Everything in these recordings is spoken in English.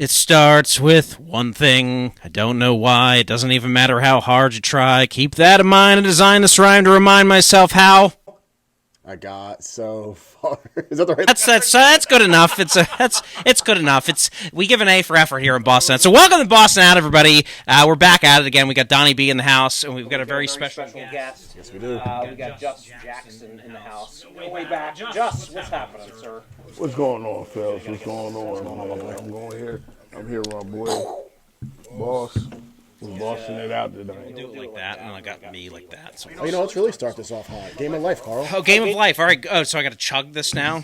It starts with one thing. I don't know why. It doesn't even matter how hard you try. Keep that in mind and design this rhyme to remind myself how. I got so far. Is that the right? That's good enough. It's good enough. We give an A for effort here in Bossin Out. So welcome to Bossin Out, everybody. We're back at it again. We got Donnie B in the house, and we've got a very special guest. Yes, we do. We got Just Jackson in the house. Way back. Just, what's happening, sir? What's going on, fellas? What's going on? I'm going here. I'm here with my boy, Boss. We're bossing it out today. Do it like that, and I got me like that. So. Oh, let's really start this off hot. Game of life, Carl. Oh, game of life. All right. Oh, so I got to chug this now.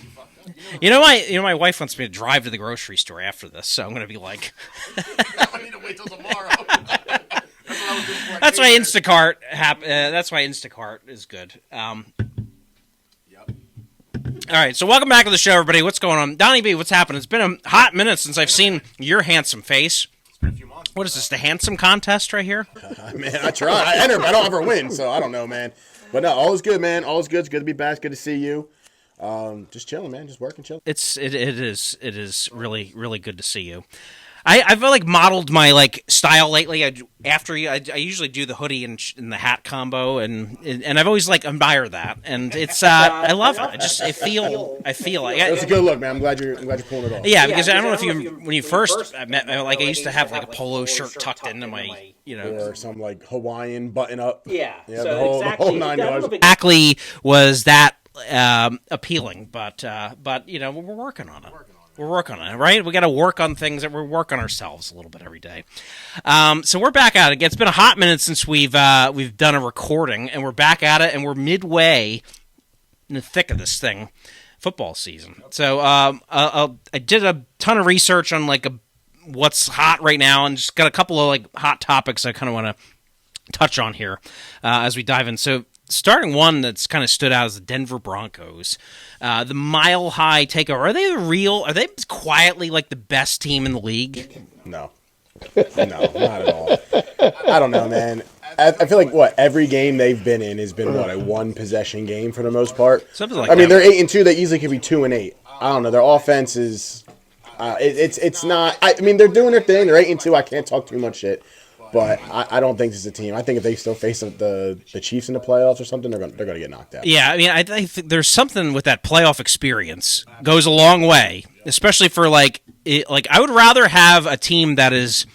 My wife wants me to drive to the grocery store after this, so I'm going to be like. I need to wait till tomorrow. That's why Instacart. That's why Instacart is good. All right, so welcome back to the show, everybody. What's going on, Donnie B? What's happening? It's been a hot minute since I've seen your handsome face. It's been a few months. What is this? The handsome contest right here? Man, I try. I enter, but I don't ever win, so I don't know, man. But no, all is good, man. All is good. It's good to be back. It's good to see you. Just chilling, man. Just working, chilling. It is really, really good to see you. I've like modeled my style lately. I usually do the hoodie and the hat combo, and I've always admired that, and it's I love it. I feel like It's a good look, man. I'm glad you're pulling it off. Yeah, because I don't know if when you first met, I used to have a polo shirt tucked into my or some Hawaiian button up. Yeah, so the whole 9 yards. Exactly was that appealing, but we're working on it. We're working on it, right? We got to work on things that we work on ourselves a little bit every day. So we're back at it. It's been a hot minute since we've done a recording, and we're back at it, and we're midway in the thick of this thing, football season. So I did a ton of research on what's hot right now, and just got a couple of hot topics I kind of want to touch on here as we dive in. So starting one that's kind of stood out is the Denver Broncos. The Mile High takeover. Are they quietly the best team in the league? No, not at all. I don't know, man. I feel like every game they've been in has been a one possession game for the most part. Something like that. I mean, that. they're 8-2. They easily could be 2-8. I don't know. Their offense is. It's not. I mean, they're doing their thing. They're 8-2. I can't talk too much shit. But I don't think this is a team. I think if they still face the Chiefs in the playoffs or something, they're going to get knocked out. Yeah, I mean, I think there's something with that playoff experience goes a long way, especially for I would rather have a team that is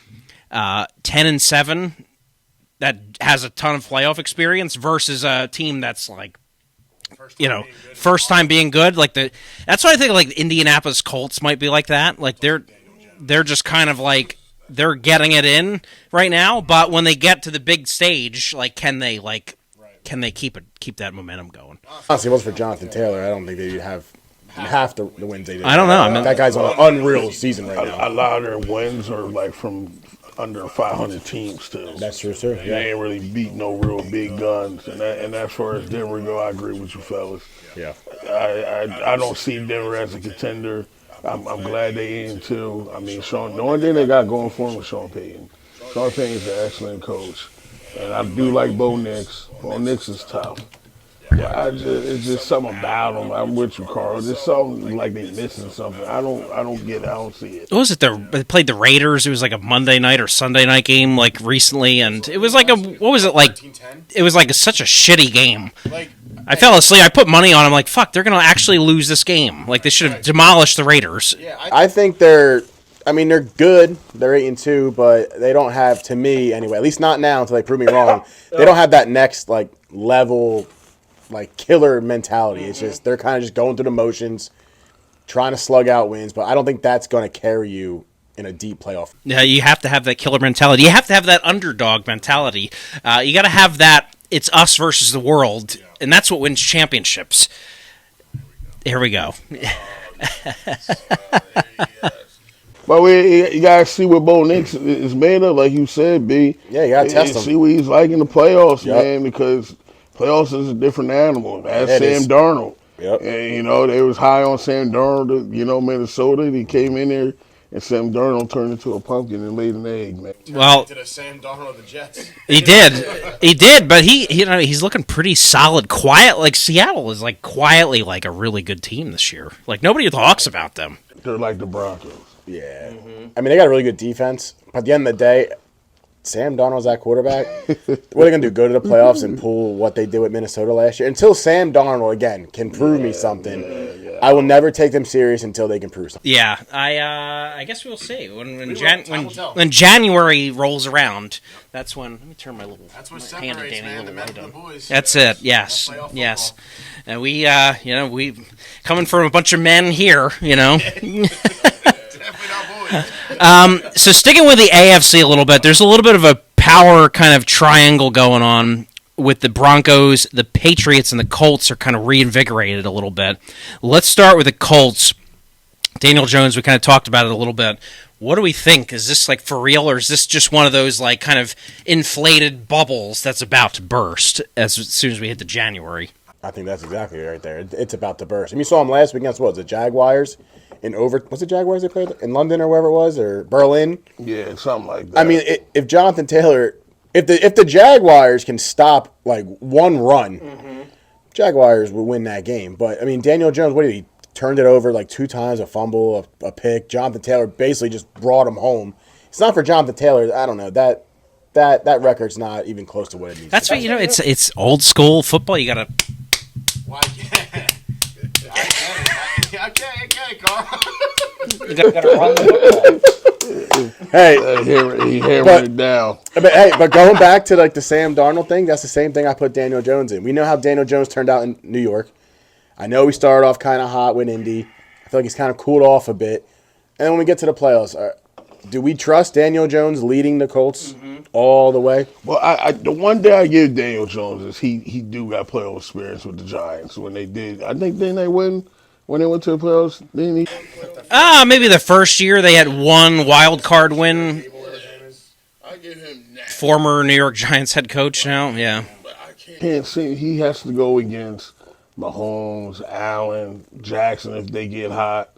10-7 that has a ton of playoff experience versus a team that's first time being good. That's why I think Indianapolis Colts might be like that. They're just kind of they're getting it in right now, but when they get to the big stage, can they keep that momentum going? Honestly, if it was for Jonathan Taylor, I don't think they'd have half the wins they did. I don't know. I mean, that guy's on an unreal season right now. A lot of their wins are from under 500 teams too. That's true, sir. They ain't really beat no real big guns, and as far as Denver go, I agree with you fellas. Yeah, I don't see Denver as a contender. I'm glad they in too. I mean, the only thing they got going for them is Sean Payton. Sean Payton's an excellent coach, and I do like Bo Nix. Bo Nix is tough. Yeah, it's just something about them. I'm with you, Carl. There's something they missing something. I don't get it. I don't see it. What was it? They played the Raiders. It was a Monday night or Sunday night game recently, and it was what was it like? It was such a shitty game. I fell asleep. I put money on them. Fuck, they're going to actually lose this game. They should have demolished the Raiders. Yeah, I think they're good. They're 8-2, but they don't have, to me anyway, at least not now until they prove me wrong, they don't have that next, level, killer mentality. It's just, they're kind of just going through the motions, trying to slug out wins, but I don't think that's going to carry you in a deep playoff. Yeah, you have to have that killer mentality. You have to have that underdog mentality. You got to have that it's us versus the world, and that's what wins championships. Here we go. But you gotta see what Bo Nix is made of, like you said, B. Yeah, you gotta test him. See what he's like in the playoffs, man, because playoffs is a different animal. That's Sam Darnold. Yep. And, they was high on Sam Darnold, Minnesota. He came in there, and Sam Darnold turned into a pumpkin and laid an egg, man. Well, into the Sam Darnold of the Jets. He did, but he's looking pretty solid. Quiet, Seattle is quietly a really good team this year. Nobody talks about them. They're like the Broncos. Yeah. I mean, they got a really good defense. But at the end of the day, Sam Darnold's that quarterback. What are they going to do? Go to the playoffs and pull what they did with Minnesota last year? Until Sam Darnold, again, can prove me something, I will never take them serious until they can prove something. Yeah, I guess we'll see when Time will tell. January rolls around. That's when. Let me turn my little That's what my hand to separates, Danny a man, the little men light from the on. boys. That's it. Yes, Playoff yes. football. And we coming from a bunch of men here. Definitely not boys. So sticking with the AFC a little bit, there's a little bit of a power kind of triangle going on with the Broncos, the Patriots, and the Colts are kind of reinvigorated a little bit. Let's start with the Colts. Daniel Jones, we kind of talked about it a little bit. What do we think? Is this like for real, or is this just one of those like kind of inflated bubbles that's about to burst as soon as we hit the January? I think that's exactly right there. It's about to burst. And you saw them last week against, what was it, Jaguars? Was it Jaguars they played in London or wherever it was, or Berlin? Yeah, something like that. I mean, if Jonathan Taylor, if the Jaguars can stop like one run, Jaguars will win that game. But I mean, Daniel Jones, what did he turned it over like 2 times, a fumble, a pick. Jonathan Taylor basically just brought him home. It's not for Jonathan Taylor. I don't know that record's not even close to what it needs. That's to what be. it's old school football. You gotta. Why? I get it, Carl. You gotta run the football. Hey, he hammered it down. but going back to like the Sam Darnold thing, that's the same thing I put Daniel Jones in. We know how Daniel Jones turned out in New York. I know we started off kind of hot with Indy. I feel like he's kind of cooled off a bit. And then when we get to the playoffs, do we trust Daniel Jones leading the Colts all the way? Well, I the one thing I give Daniel Jones is he do got playoff experience with the Giants when they did. I think didn't they win when they went to the playoffs? Didn't he? Maybe the first year they had one wild card win. I give him that. Former New York Giants head coach now, yeah. But I can't see he has to go against Mahomes, Allen, Jackson if they get hot.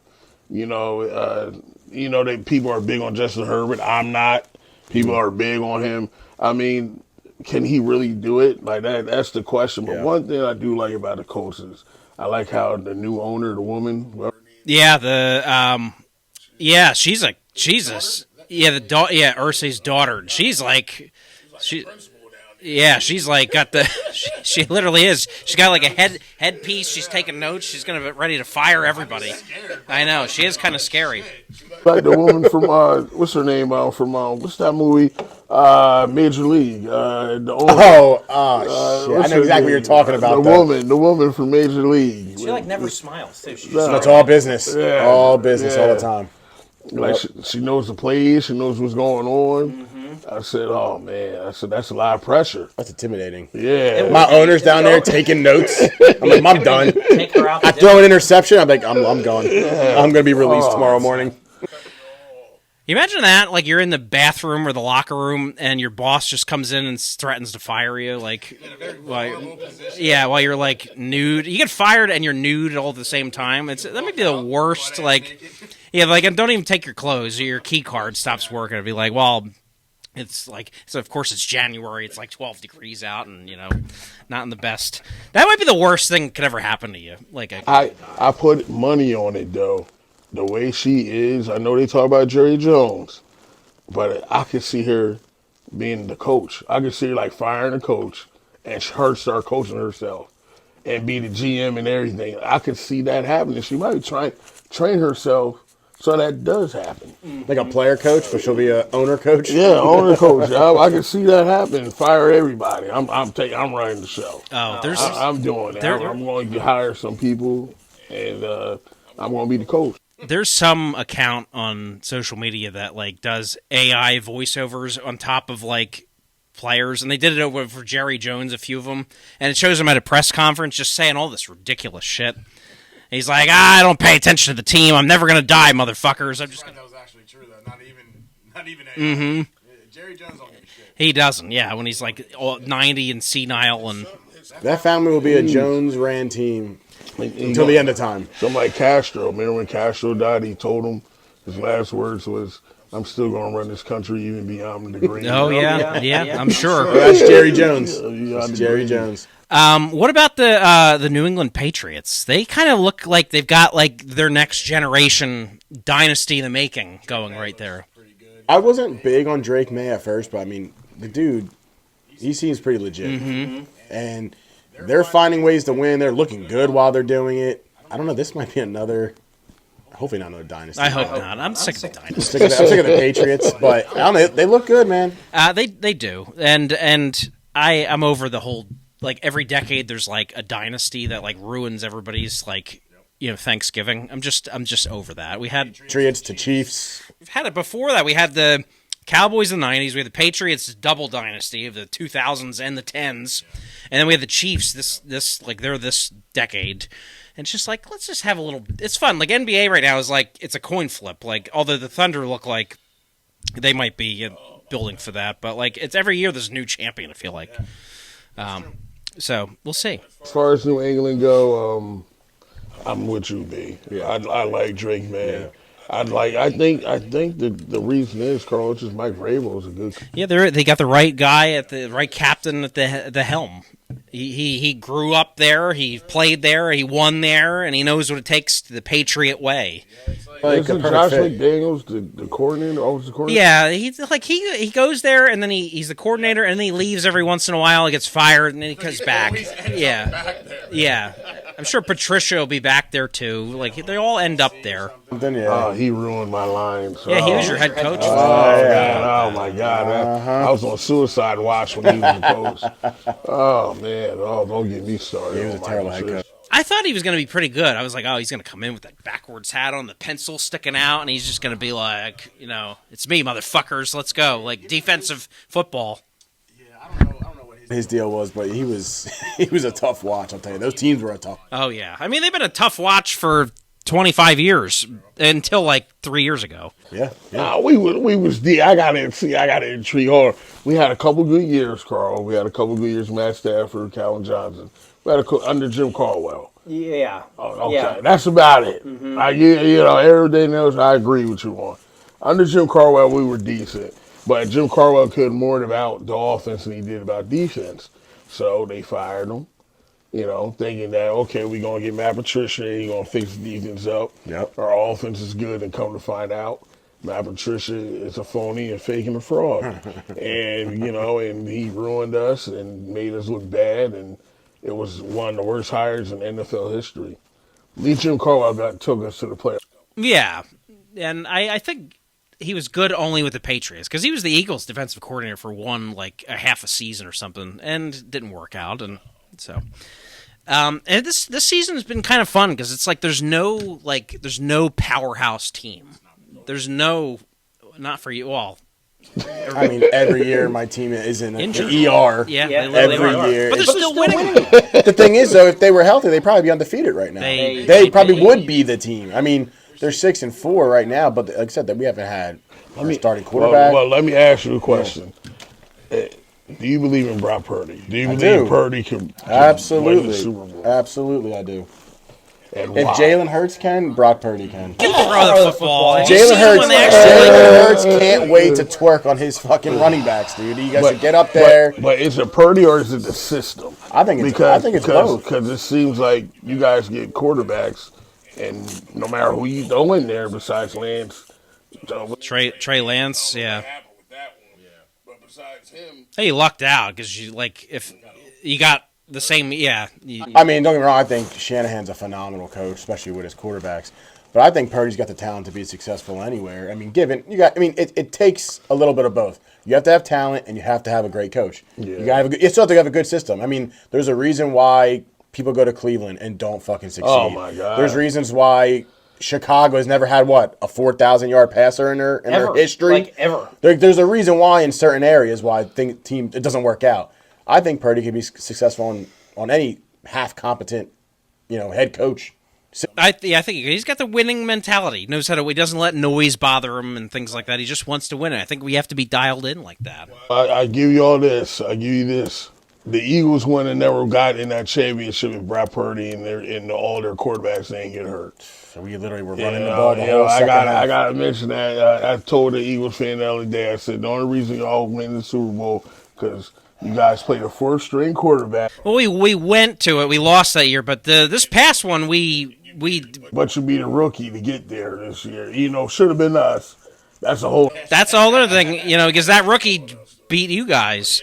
That people are big on Justin Herbert. I'm not. People are big on him. I mean, can he really do it? Like that's the question. But one thing I do like about the Colts is I like how the new owner, the woman. Yeah, she's like Jesus. Yeah, Ursay's daughter. She's like she's like got the. She literally is. She's got like a headpiece. She's taking notes. She's gonna be ready to fire everybody. I know she is kind of scary. Like the woman from what's her name from what's that movie? Major League. The owner. Shit. I know exactly what you're talking about. The woman from Major League. She like never smiles too. She's It's all business. Yeah. All business all the time. Like she knows the plays. She knows what's going on. I said, "Oh man!" I said, "That's a lot of pressure." That's intimidating. Yeah, My owner's down there taking notes. I'm like, I'm done. take her out. I throw an interception. I'm like, I'm gone. I'm gonna be released tomorrow morning. You imagine that? Like you're in the bathroom or the locker room, and your boss just comes in and threatens to fire you. While you're like nude. You get fired and you're nude all at the same time. That might be the worst. And don't even take your clothes. Your key card stops working. It'd be like, well. It's like, so of course it's January, it's like 12 degrees out and, not in the best. That might be the worst thing that could ever happen to you. I put money on it, though. The way she is, I know they talk about Jerry Jones, but I could see her being the coach. I could see her, like, firing the coach and her start coaching herself and be the GM and everything. I could see that happening. She might train herself so that does happen. Like a player coach, but she'll be a owner coach. Yeah, owner coach. I can see that happen. Fire everybody. I'm running the show. Oh, I'm doing it. I'm going to hire some people, and I'm going to be the coach. There's some account on social media that does AI voiceovers on top of players, and they did it over for Jerry Jones, a few of them, and it shows him at a press conference just saying all this ridiculous shit. He's like, I don't pay attention to the team. I'm never gonna die, motherfuckers. I'm just gonna. That was actually true though. Not even. Jerry Jones don't give a shit. He doesn't. Yeah, when he's 90 and senile and. That family will be a Jones-ran team until the end of time. Something like Castro. Remember when Castro died? He told him his last words was, I'm still going to run this country even beyond the green. Oh yeah, I'm sure. That's Jerry Jones. Beyond the Jerry green. Jones. What about the New England Patriots? They kind of look like they've got like their next generation dynasty in the making going right there. I wasn't big on Drake May at first, but I mean, the dude, he seems pretty legit. Mm-hmm. And they're finding ways to win. They're looking good while they're doing it. I don't know. This might be another. Hopefully not another dynasty. I hope not. I'm sick of dynasties. I'm sick of the Patriots, but I don't know. They look good, man. They do, and I'm over the whole like every decade there's like a dynasty that like ruins everybody's like Thanksgiving. I'm just over that. We had Patriots to Chiefs. We've had it before that. We had the Cowboys in the 90s. We had the Patriots double dynasty of the 2000s and the 10s, and then we had the Chiefs. This like they're this decade. And it's just like, let's just have a little... It's fun. Like, NBA right now is like, it's a coin flip. Like, although the Thunder look like they might be building for that. But, like, it's every year there's a new champion, I feel like. So, we'll see. As far as New England go, I'm with you, B. Yeah. I like Drake, man. Yeah. I think the reason is, Carl, it's just Mike Vrabel is a good... Yeah, they got the right guy at the right captain at the helm. He grew up there, he played there, he won there, and he knows what it takes the Patriot way. Isn't Josh McDaniels the coordinator? Always the coordinator? Yeah, he goes there and then he's the coordinator and then he leaves every once in a while. He gets fired and then he comes back. Yeah. I'm sure Patricia will be back there too. Like they all end up there. He ruined my line. So. Yeah, he was your head coach. Oh my God! I was on suicide watch when he was the coach. Oh man! Don't get me started. He was a terrible head coach. I thought he was going to be pretty good. I was like, oh, he's going to come in with that backwards hat on, the pencil sticking out, and he's just going to be like, it's me, motherfuckers, let's go. Like, defensive football. Yeah, I don't know what his deal was, but he was a tough watch, I'll tell you. Those teams were a tough. Oh, yeah. I mean, they've been a tough watch for 25 years until, like, 3 years ago. Yeah. We was I got to intrigue hard. We had a couple good years, Carl. We had a couple good years, Matt Stafford, Calvin Johnson. Under Jim Caldwell. Yeah. Oh, okay. Yeah. That's about it. Mm-hmm. Everything else I agree with you on. Under Jim Caldwell, we were decent. But Jim Caldwell cared more about the offense than he did about defense. So they fired him, thinking that, okay, we're going to get Matt Patricia and he's going to fix the defense up. Yep. Our offense is good, and come to find out, Matt Patricia is a phony and faking a fraud. And, and he ruined us and made us look bad, and it was one of the worst hires in NFL history. Jim Caldwell took us to the playoffs. Yeah, and I think he was good only with the Patriots because he was the Eagles' defensive coordinator for a half a season or something, and didn't work out. And so, and this season has been kind of fun because it's like there's no powerhouse team. There's not for you all. I mean, every year my team is in an ER. Yeah, every year. But they're still winning. The thing is, though, if they were healthy, they'd probably be undefeated right now. They probably would be the team. I mean, they're 6-4 right now, but like I said, we haven't had our starting quarterback. Well, let me ask you a question. Do you believe in Brock Purdy? Do you believe Purdy can win the Super Bowl? Absolutely, I do. And if Jalen Hurts can, Brock Purdy can. Throw the football. Jalen Hurts can't wait to twerk on his fucking running backs, dude. You guys should get up there. But is it Purdy or is it the system? I think it's both. Because it seems like you guys get quarterbacks, and no matter who you throw in there besides Lance. Trey Lance, yeah. But besides him. Hey, you lucked out because if you got the same, yeah. I mean, don't get me wrong. I think Shanahan's a phenomenal coach, especially with his quarterbacks. But I think Purdy's got the talent to be successful anywhere. I mean, it takes a little bit of both. You have to have talent, and you have to have a great coach. Yeah. You still have to have a good system. I mean, there's a reason why people go to Cleveland and don't fucking succeed. Oh my God. There's reasons why Chicago has never had a 4,000-yard passer in their history. Ever. There's a reason why in certain areas why it doesn't work out. I think Purdy can be successful on any half competent, head coach. I think he's got the winning mentality. He knows he doesn't let noise bother him and things like that. He just wants to win it. I think we have to be dialed in like that. I give you all this. I give you this. the Eagles wouldn't have never got in that championship if Brad Purdy and all their quarterbacks didn't get hurt. So we literally were running the ball the You know, whole second half. I gotta mention that. I told the Eagles fan the other day. I said the only reason y'all win the Super Bowl because you guys played a fourth string quarterback. Well, we went to it. We lost that year, but this past one we. But you beat a rookie to get there this year. You know, should have been us. That's a whole. That's the whole other thing, you know, because that rookie beat you guys.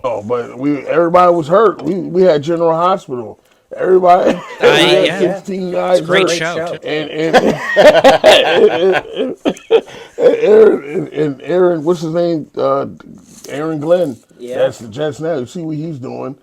Oh, but everybody was hurt. We had General Hospital. Everybody, yeah. 15 guys. It's a great hurt. show. And Aaron, what's his name? Aaron Glenn. Yeah. That's the Jets now. You see what he's doing.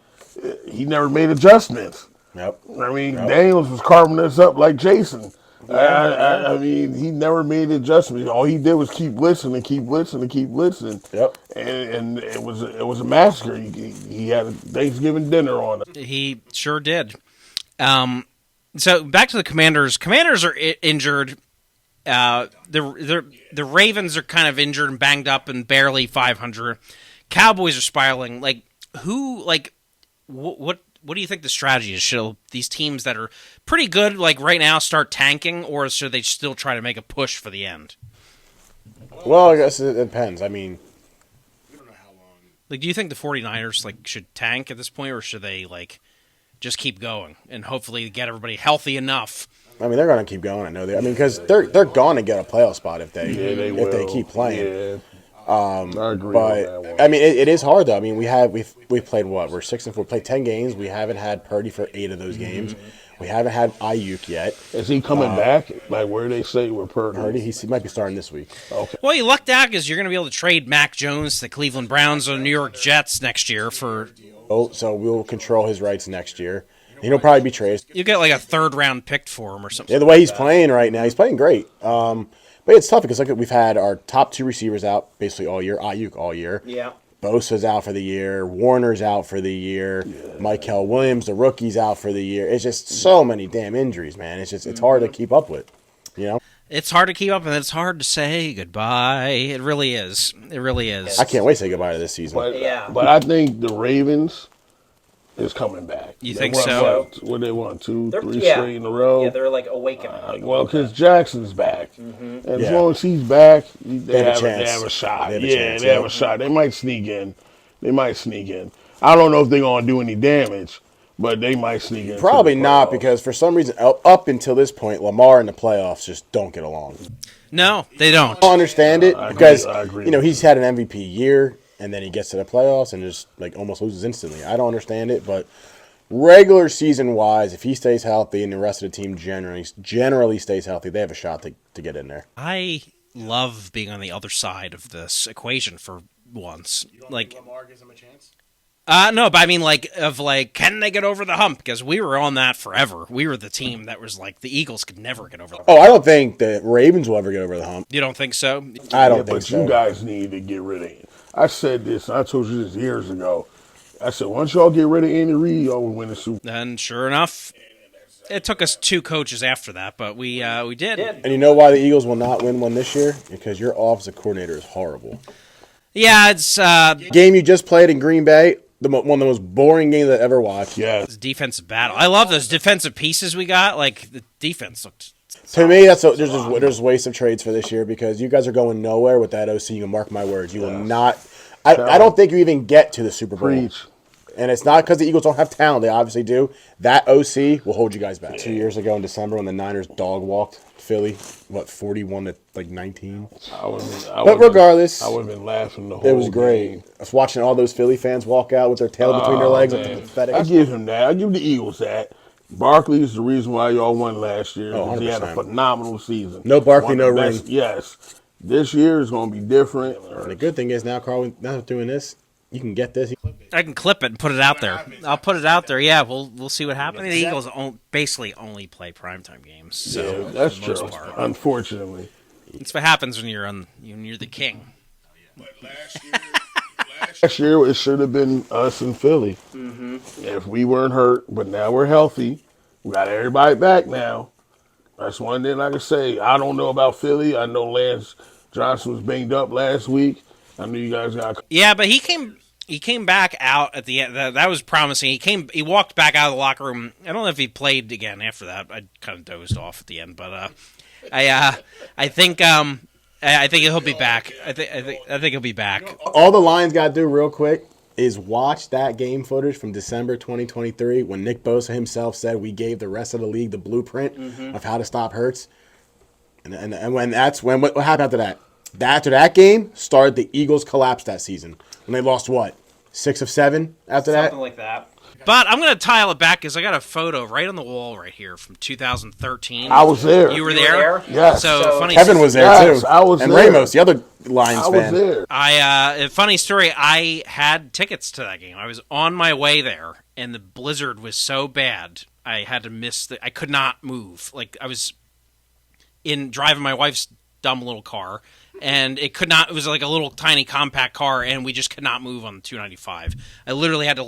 He never made adjustments. Yep. I mean, Daniels was carving us up like Jason. Yeah. I mean, he never made adjustments. All he did was keep blitzing and keep blitzing and keep blitzing. Yep. And it was a massacre. He had a Thanksgiving dinner on it. He sure did. So back to the Commanders. Commanders are injured. The Ravens are kind of injured and banged up and barely 500. Cowboys are spiraling. What do you think the strategy is? Should these teams that are pretty good, like right now, start tanking, or should they still try to make a push for the end? Well, I guess it depends. I mean, We don't know how long. Like, do you think the 49ers should tank at this point, or should they just keep going and hopefully get everybody healthy enough? they're going to keep going. I know they. I mean, because they're going to get a playoff spot if they keep playing. Yeah. I agree on that But one. I mean, it is hard though. I mean, we've played what? We're 6-4. Played 10 games. We haven't had Purdy for 8 of those games. We haven't had Ayuk yet. Is he coming back? Like where they say we're Purdy, he might be starting this week. Okay. Well, you lucked out because you're going to be able to trade Mac Jones to the Cleveland Browns or New York Jets next year for. Oh, so we'll control his rights next year. He'll probably be traded. You get like a 3rd round pick for him or something. Yeah, the way he's playing right now, he's playing great. But it's tough because we've had our top 2 receivers out basically all year. Ayuk all year. Yeah. Bosa's out for the year. Warner's out for the year. Michael Williams, the rookie's out for the year. It's just so many damn injuries, man. It's hard to keep up with, you know? It's hard to keep up, and it's hard to say goodbye. It really is. It really is. I can't wait to say goodbye to this season. But I think the Ravens is coming back. You They think won, so? What they won, 2, They're- 3 yeah. straight in a row. Yeah, they're awakening. Well, because Jackson's back, and as Yeah. long as he's back, they have a have chance. a shot. They have a Yeah, chance, they have yeah. a shot. They might sneak in. I don't know if they're gonna do any damage, but they might sneak in. Probably not because for some reason, up until this point, Lamar and the playoffs just don't get along. No, they don't. I don't understand it I agree- because I agree. he's had an MVP year and then he gets to the playoffs and just almost loses instantly. I don't understand it, but regular season wise, if he stays healthy and the rest of the team generally stays healthy, they have a shot to get in there. I love being on the other side of this equation for once. You don't think Lamar gives him a chance? No, but I mean, can they get over the hump? Because we were on that forever. We were the team that was the Eagles could never get over the hump. Oh, I don't think the Ravens will ever get over the hump. You don't think so? I don't think but so. you guys need to get rid of him. I said this. I told you this years ago. I said once y'all get rid of Andy Reid, y'all will win the Super Bowl. And sure enough, it took us 2 coaches after that, but we did. And you know why the Eagles will not win one this year? Because your offensive coordinator is horrible. Yeah, it's Game you just played in Green Bay, one of the most boring games I've ever watched. Yeah. a defensive battle. I love those defensive pieces we got. The defense looked. To me, there's waste of trades for this year because you guys are going nowhere with that OC. You can mark my words. You will not. I don't think you even get to the Super Bowl. Preach. And it's not because the Eagles don't have talent. They obviously do. That OC will hold you guys back. 2 years ago in December when the Niners dog walked Philly, 41 to 19. But regardless, I would have been laughing the whole. it was great. game. I was watching all those Philly fans walk out with their tail between their legs. Man. Pathetic. I give him that. I give the Eagles that. Barkley is the reason why y'all won last year. Oh, He had a 100%. phenomenal season. No Barkley, One of no the ring. best- Yes. This year is going to be different. And the good thing is now, Carl, now doing this, you can get this. I can clip it and put it out there. I'll put it out there. Yeah, we'll see what happens. The Eagles basically only play primetime games, so Yeah, that's for the true. most part. Unfortunately. It's what happens when you're the king. But Last year, it should have been us in Philly. If we weren't hurt, but now we're healthy. We got everybody back now. That's one thing I can say. I don't know about Philly. I know Lance Johnson was banged up last week. I knew you guys got. Yeah, but he came. he came back out at the end. That was promising. He walked back out of the locker room. I don't know if he played again after that. I kind of dozed off at the end, but I think he'll be back. I think he'll be back. All the Lions got to do real quick is watch that game footage from December 2023 when Nick Bosa himself said we gave the rest of the league the blueprint of how to stop Hurts. And what happened after that? After that game started the Eagles' collapse that season when they lost 6 of 7 after that. Something like that. But I'm going to tile it back because I got a photo right on the wall right here from 2013. I was there. You were there? Yes. So funny. Kevin was there too. I was and there. Ramos, the other Lions I was fan. there. A funny story. I had tickets to that game. I was on my way there, and the blizzard was so bad I had to miss. I could not move. Like I was driving my wife's dumb little car, and it could not. It was like a little tiny compact car, and we just could not move on the 295. I literally had to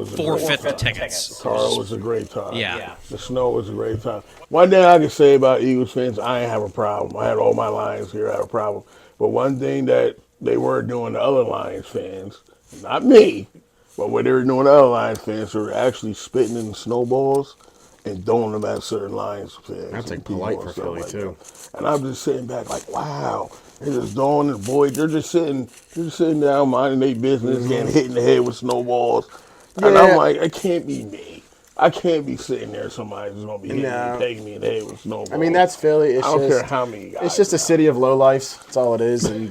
forfeit the tickets. Carl, was a great time. Yeah. The snow was a great time. One thing I can say about Eagles fans, I ain't have a problem. I had all my Lions here. I had a problem. But one thing that they were doing to other Lions fans, not me, but what they were doing to other Lions fans, they were actually spitting in snowballs and throwing them at certain Lions fans. That's like and people polite and for stuff Philly like too. that. And I'm just sitting back like, wow. They're just throwing the boy. They're just sitting down minding their business, getting hit in the head with snowballs. And I'm like, it can't be me. I can't be sitting there. Somebody's going to be hitting me, taking me in the head with snowballs. I mean, that's Philly. I don't care how many guys. It's just a city of lowlifes. That's all it is. And,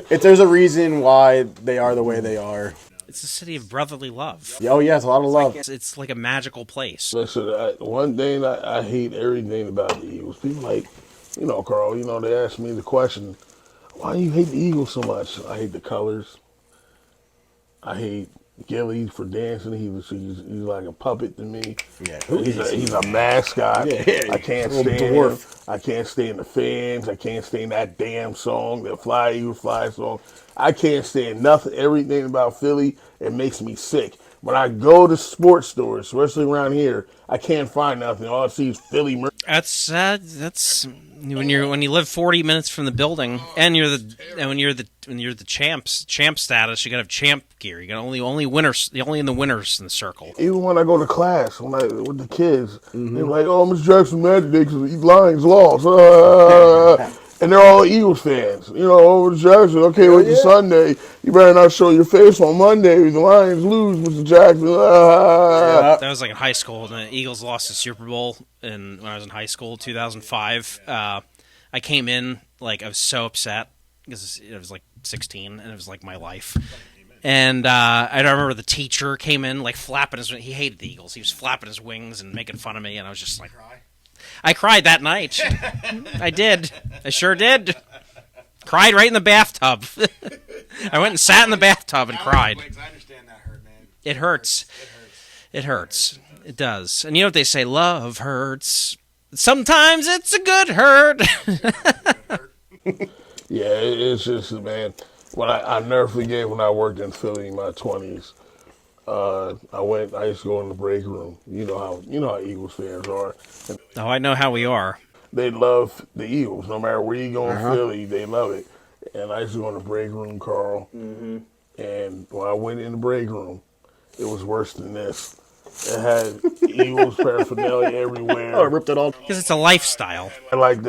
there's a reason why they are the way they are. It's a city of brotherly love. Oh, yeah, it's a lot of love. It's like a magical place. Listen, one thing I hate everything about the Eagles. People like, Carl, they ask me the question, why do you hate the Eagles so much? I hate the colors. I hate Gilly for dancing. He's like a puppet to me. Yeah, he's a mascot. Yeah, I can't little stand dwarf. him. I can't stand the fans. I can't stand that damn song, that Fly Eagles Fly song. I can't stand nothing. Everything about Philly, it makes me sick. When I go to sports stores, especially around here, I can't find nothing. All I see is Philly merch. That's when you live 40 minutes from the building, and when you're the champ status, you gotta have champ gear. You got only winners, only in the winners in the circle. Even when I go to class, with the kids, they're like, "Oh, Mr. Jackson mad today because the Lions lost." And they're all Eagles fans. Mr. Jackson, okay, wait till Sunday. You better not show your face on Monday if the Lions lose, Mr. Jackson. That was like in high school. The Eagles lost the Super Bowl when I was in high school, 2005. I came in, like, I was so upset because it was like 16, and it was like my life. And I remember the teacher came in, like, flapping his wings. He hated the Eagles. He was flapping his wings and making fun of me, and I was just like... I cried that night. I did. I sure did. Cried right in the bathtub. I went and sat in the bathtub and cried. I understand that hurt, man. It hurts. It hurts. It does. And you know what they say? Love hurts. Sometimes it's a good hurt. Yeah, it's just, man, I never forget when I worked in Philly in my 20s. I used to go in the break room. You know how Eagles fans are. Oh, I know how we are. They love the Eagles. No matter where you go in Philly, they love it. And I used to go in the break room, Carl. Mm-hmm. And when I went in the break room, it was worse than this. It had Eagles paraphernalia everywhere. Oh, I ripped it all. Because it's a lifestyle. And like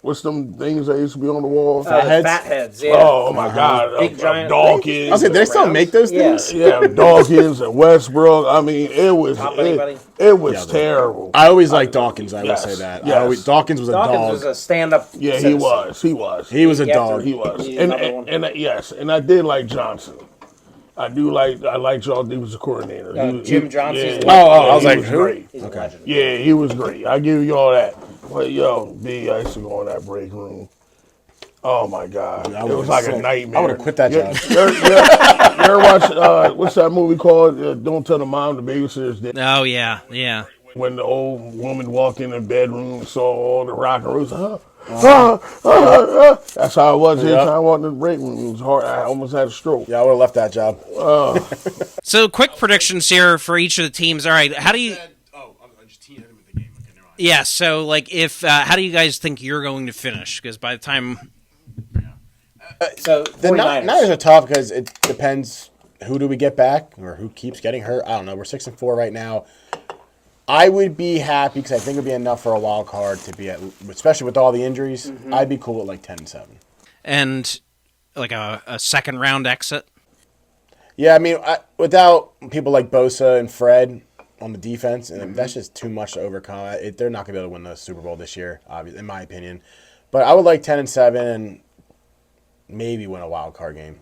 what's them things that used to be on the wall? Fat heads, yeah. Oh my God! Big giant Dawkins. I said, they still make those things? Yeah, Dawkins and Westbrook. I mean, it was terrible. I always liked Dawkins, I will Yes. say that. Yes. Dawkins was a Dawkins dog. was a stand-up. Yeah, citizen. he was. He was a You have dog. to- He was. He's And another one. yes, and I did like Johnson. I liked y'all. He was a coordinator. Jim Johnson. Yeah, I was he like, was who? great. He's a legend. Yeah, he was great. I give you all that. But yo, B, I used to go in that break room. Oh my God, it was like a nightmare. I would have quit that job. You ever watch what's that movie called? Don't Tell the Mom the Babysitter's Dead. Oh, yeah, yeah. When the old woman walked in the bedroom and saw all the rock and rolls, that's how it was every time I walked in the break room. It was hard. I almost had a stroke. Yeah, I would have left that job. So, quick predictions here for each of the teams. All right, how do you... I just teed him with the game. Okay, never mind. Yeah, so, like, how do you guys think you're going to finish? Because by the time... So The 49ers. Niners are tough because it depends who do we get back or who keeps getting hurt. I don't know. We're 6-4 right now. I would be happy because I think it would be enough for a wild card to be at, especially with all the injuries. I'd be cool at like 10-7. And like a second round exit. Yeah, I mean, without people like Bosa and Fred on the defense, and that's just too much to overcome. They're not going to be able to win the Super Bowl this year, obviously, in my opinion. But I would like 10-7 and maybe win a wild card game.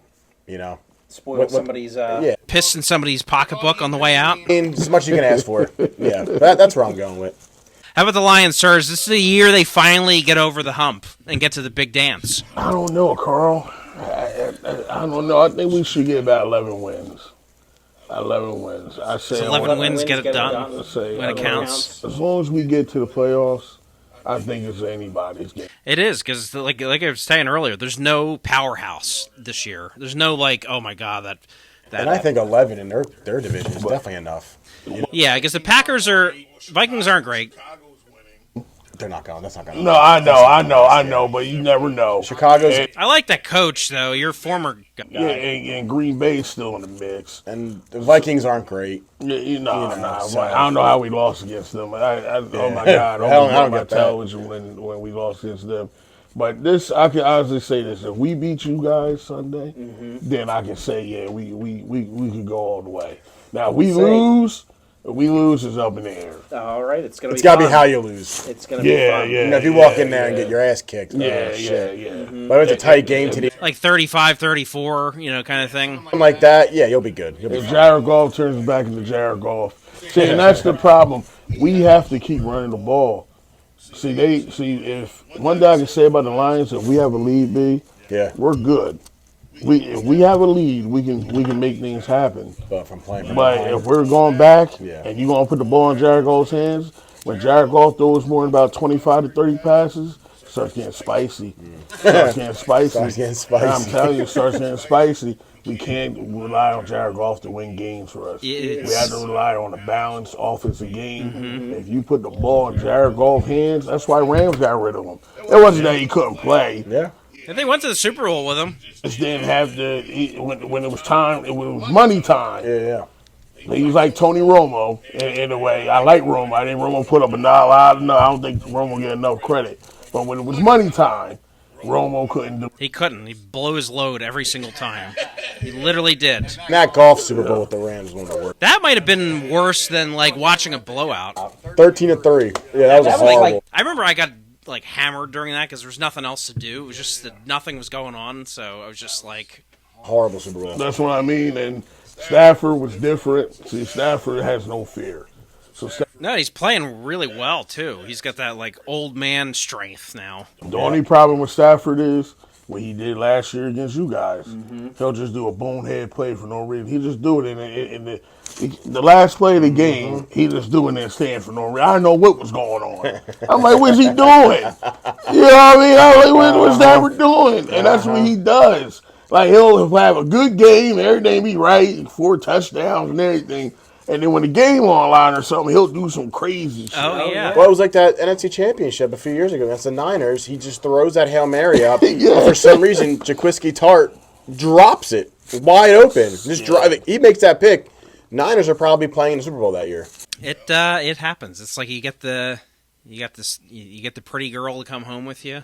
You know, Spoil somebody's. yeah, Piss in somebody's pocketbook on the way out. I mean, as much as you can ask for. Yeah, but that's where I'm going with. How about the Lions, sirs? This is the year they finally get over the hump and get to the big dance. I don't know, Carl. I don't know. I think we should get about 11 wins. 11 wins. I say So 11 wins get it done I say, when it counts. As long as we get to the playoffs, I think it's anybody's game. It is, because like I was saying earlier, there's no powerhouse this year. There's no like, oh my god, that. And I think 11 in their division is definitely enough. Yeah, because the Vikings aren't great. They're not going. That's not going. No, I know, but you never know. Chicago's I like that coach though. Your former guy. Yeah, and Green Bay's still in the mix. and the Vikings aren't great. Yeah, so- I don't know how we lost against them. Oh my God, I don't on my get that. television when we lost against them. But this, I can honestly say this: if we beat you guys Sunday, then I can say, yeah, we can go all the way. Now if we lose is up in the air. All right, it's gonna. It's be got to be fun. how you lose. It's gonna be Yeah, fun. yeah. You know, if you walk in there and get your ass kicked, Yeah, shit. yeah. But if it's a tight game today, Like 35-34, kind of thing. something like that, yeah, you'll be good. You'll be If fine. Jared Goff turns back into Jared Goff, see, and that's the problem. We have to keep running the ball. See, if one thing I can say about the Lions, if we have a lead, Yeah, we're good. If we have a lead, we can make things happen. but from playing from But behind. if we're going back Yeah. and you're gonna put the ball in Jared Goff's hands, when Jared Goff throws more than about 25 to 30 passes, it starts getting spicy. Starts getting spicy. I'm telling you, it starts getting spicy. We can't rely on Jared Goff to win games for us. We have to rely on a balanced offensive game. If you put the ball in Jared Goff's hands, that's why Rams got rid of him. It wasn't that he couldn't play. Yeah, And they went to the Super Bowl with him. Just didn't have when it was time, it was money time. yeah. He was like Tony Romo in a way. I like Romo. I think Romo put up a lot. No, I don't think Romo get enough credit. But when it was money time, Romo couldn't do it. He couldn't. He blew his load every single time. He literally did. That golf Super Bowl with the Rams was one of the worst. That might have been worse than like watching a blowout. 13-3. Yeah, that was That was horrible. like- I remember I got like hammered during that because there was nothing else to do. It was just that nothing was going on, so I was just like, horrible Super Bowl. That's what I mean. And Stafford was different. See, Stafford has no fear. So no, he's playing really well too. He's got that like old man strength now. the only problem with Stafford is what he did last year against you guys. He'll just do a bonehead play for no reason. He just do it in the last play of the game. He just doing that stand for no reason. I didn't know what was going on. I'm like, what's he doing? You know what I mean? I'm like, what's Stafford doing? And that's what he does. Like, he'll have a good game, everything be right, 4 touchdowns and everything. And then when the game online or something, he'll do some crazy shit. Oh yeah. Well, it was like that NFC Championship a few years ago. That's the Niners. He just throws that Hail Mary up. Yeah. And for some reason, Jaquiski Tart drops it wide open. Just drive it. He makes that pick. Niners are probably playing the Super Bowl that year. It happens. It's like you get the pretty girl to come home with you,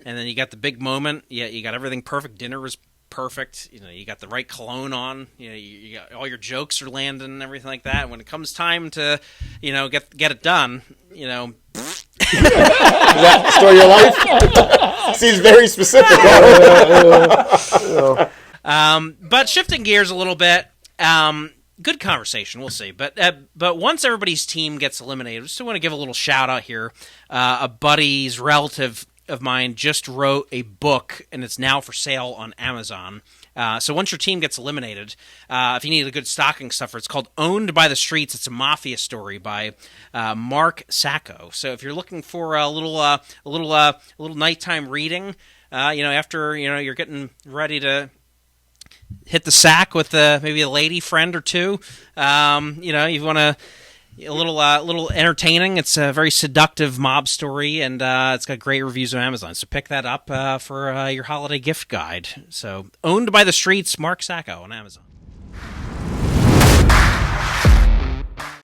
and then you got the big moment. Yeah, you got everything perfect. Dinner was perfect. You got the right cologne on. You got all your jokes are landing and everything like that. When it comes time to, get it done, Is that story of your life? Seems very specific. But shifting gears a little bit, good conversation. We'll see. But once everybody's team gets eliminated, I just want to give a little shout out here. A buddy's relative of mine just wrote a book, and it's now for sale on Amazon. So once your team gets eliminated, if you need a good stocking stuffer, it's called "Owned by the Streets." It's a mafia story by Mark Sacco. So if you're looking for a little nighttime reading, after you're getting ready to hit the sack with maybe a lady friend or two, you want to A little entertaining. It's a very seductive mob story, and it's got great reviews on Amazon. So pick that up for your holiday gift guide. So, Owned by the Streets, Mark Sacco on Amazon.